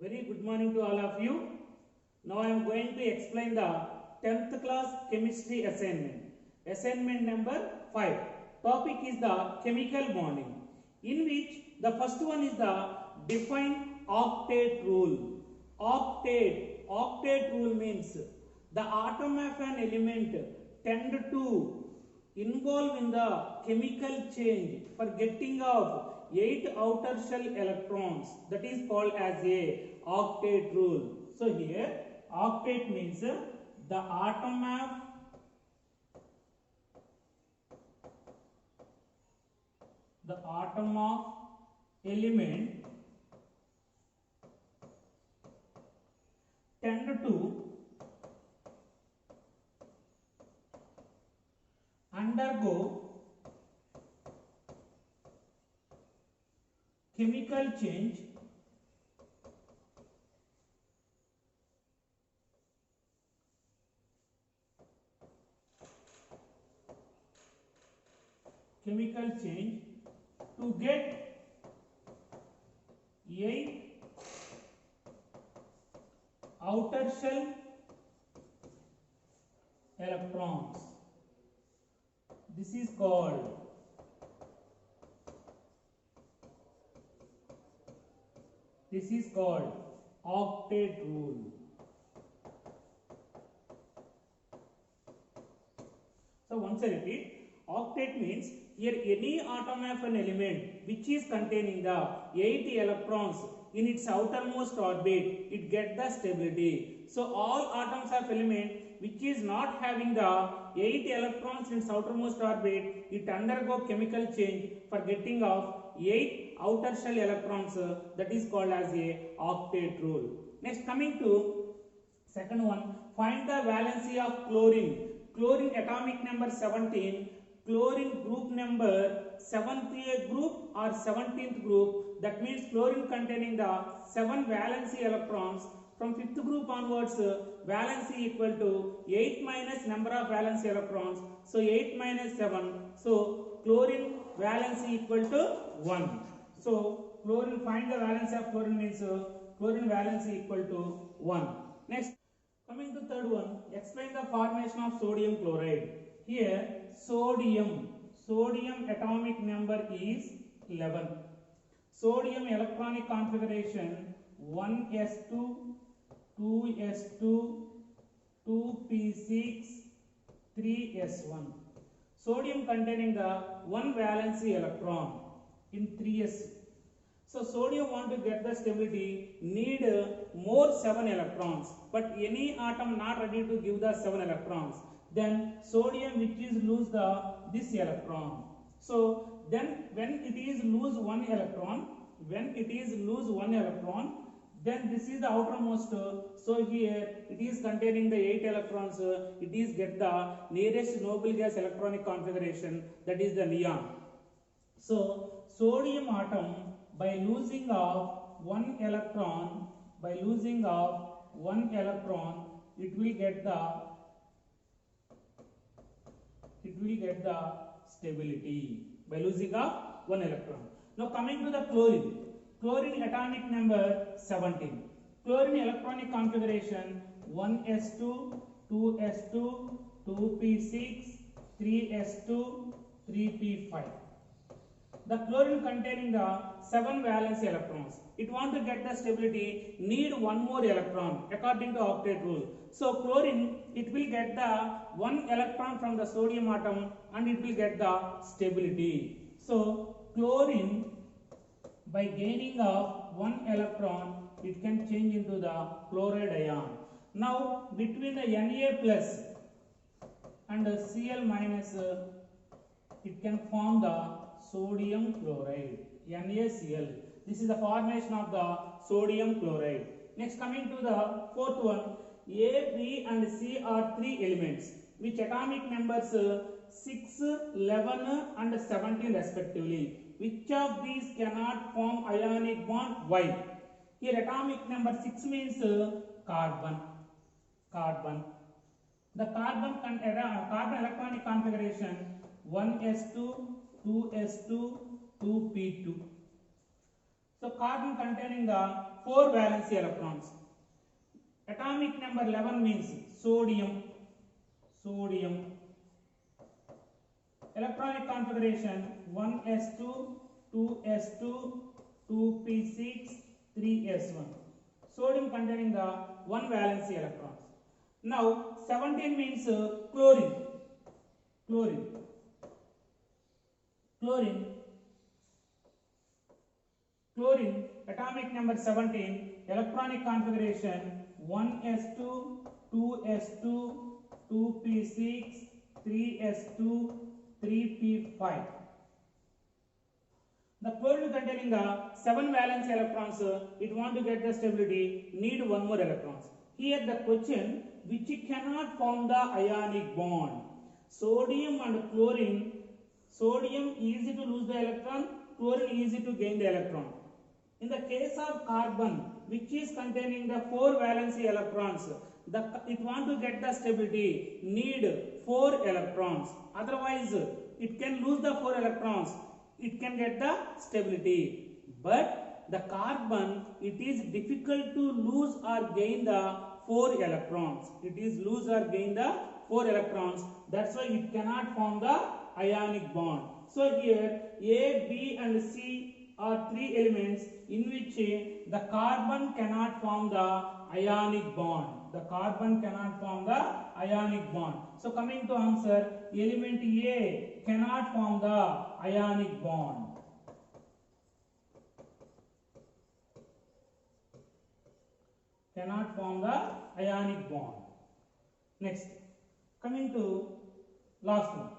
Very good morning to all of you. Now I am going to explain the 10th class chemistry assignment. Assignment number 5. Topic is the chemical bonding, in which the first one is the define octet rule. Octet rule means the atom of an element tend to involve in the chemical change for getting of 8 outer shell electrons. That is called as a octet rule. So here octet means the atom of element tend to undergo chemical change to get 8 outer shell electrons. This is called octet rule. So once I repeat, octet means here any atom of an element which is containing the 8 electrons in its outermost orbit, it gets the stability. So all atoms of element which is not having the 8 electrons in its outermost orbit, it undergo chemical change for getting of 8 outer shell electrons. That is called as a octet rule. Next, coming to second one, find the valency of chlorine. Chlorine atomic number 17, chlorine group number 7th group or 17th group. That means chlorine containing the 7 valency electrons. From 5th group onwards, valency equal to 8 minus number of valency electrons. So 8 minus 7. So chlorine valency equal to 1. So chlorine, find the valency of chlorine means chlorine valency equal to 1. Next, coming to third one, explain the formation of sodium chloride. Here sodium atomic number is 11. Sodium electronic configuration 1s2, 2s2, 2p6, 3s1. Sodium containing the 1 valency electron in 3s. So sodium want to get the stability, need more 7 electrons, but any atom not ready to give the 7 electrons, then sodium which is lose this electron. So then when it is lose one electron, then this is the outermost. So here it is containing the 8 electrons. It is get the nearest noble gas electronic configuration, that is the neon. So sodium atom by losing of one electron, it will get the stability by losing of one electron. Now coming to the chlorine atomic number 17. Chlorine electronic configuration 1s2, 2s2, 2p6, 3s2, 3p5. The chlorine containing the 7 valence electrons. It want to get the stability, need one more electron according to octet rule. So chlorine, it will get the 1 electron from the sodium atom and it will get the stability. So chlorine by gaining of 1 electron, it can change into the chloride ion. Now between the Na plus and the Cl minus, it can form the sodium chloride, NaCl. This is the formation of the sodium chloride. Next, coming to the fourth one, A, B and C are 3 elements which atomic numbers 6, 11 and 17 respectively. Which of these cannot form ionic bond? Why? Here atomic number 6 means carbon. The carbon electronic configuration 1s2, 2s2, 2p2. So carbon containing the 4 valency electrons. Atomic number 11 means sodium. Electronic configuration 1s2, 2s2, 2p6, 3s1. Sodium containing the 1 valency electrons. Now 17 means chlorine. Chlorine, atomic number 17, electronic configuration 1s2, 2s2, 2p6, 3s2, 3p5. The chlorine containing the 7 valence electrons, it want to get the stability, need 1 more electrons. Here the question, which cannot form the ionic bond. Sodium and chlorine, sodium easy to lose the electron, chlorine easy to gain the electron. In the case of carbon, which is containing the 4 valency electrons, it want to get the stability, need 4 electrons. Otherwise, it can lose the 4 electrons, it can get the stability. But the carbon, it is difficult to lose or gain the 4 electrons. It is lose or gain the 4 electrons. That's why it cannot form the ionic bond. So here A, B and C are 3 elements in which the carbon cannot form the ionic bond. The carbon cannot form the ionic bond. So coming to answer, element A cannot form the ionic bond. Cannot form the ionic bond. Next, coming to last one.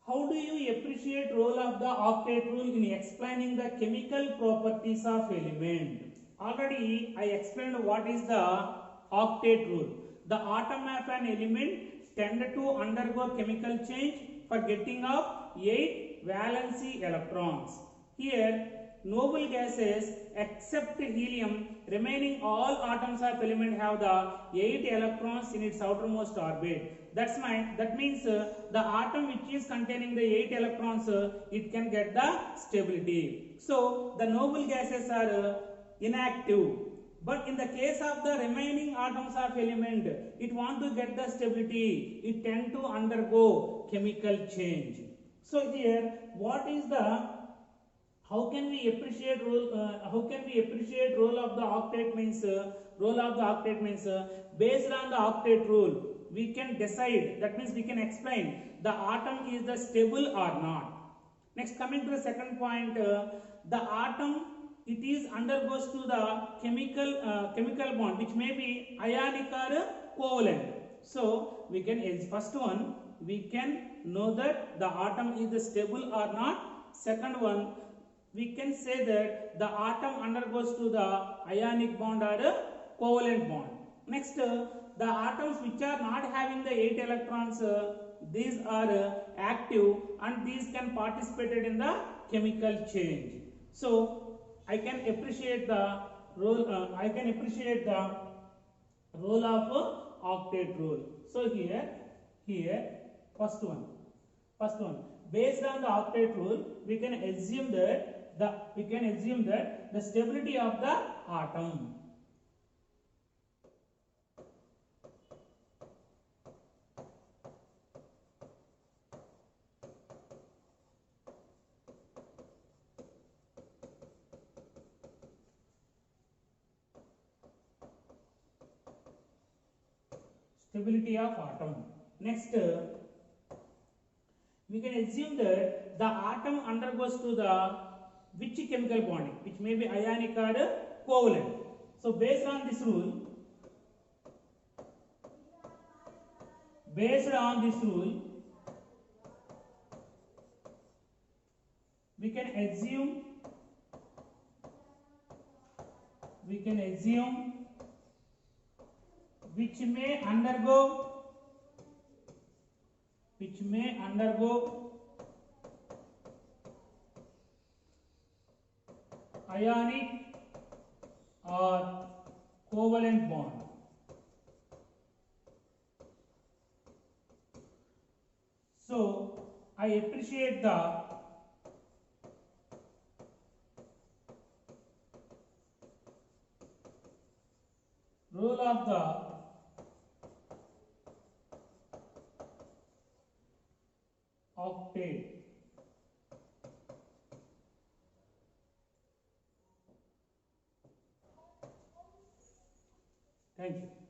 How do you appreciate role of the octet rule in explaining the chemical properties of element? Already I explained what is the octet rule. The atom of an element tend to undergo chemical change for getting of 8 valency electrons. Here noble gases except helium, remaining all atoms of element have the 8 electrons in its outermost orbit. That means the atom which is containing the 8 electrons, it can get the stability. So the noble gases are inactive. But in the case of the remaining atoms of element, it want to get the stability, it tend to undergo chemical change. So here, what is the, how can we appreciate role? Role of the octet means based on the octet rule, we can decide. That means we can explain the atom is the stable or not. Next, coming to the second point, the atom, it is undergoes to the chemical bond which may be ionic or covalent. So we can, first one, we can know that the atom is the stable or not. Second one, we can say that the atom undergoes to the ionic bond or a covalent bond. Next, the atoms which are not having the 8 electrons, these are active and these can participate in the chemical change. So I can appreciate the role. Of octet rule. So here, first one. Based on the octet rule, we can assume that the stability of the atom. Stability of atom. Next, we can assume that the atom undergoes to the which chemical bonding, which may be ionic or covalent. So based on this rule, we can assume which may undergo ionic or covalent bond. So I appreciate the rule of the octet. Thank you.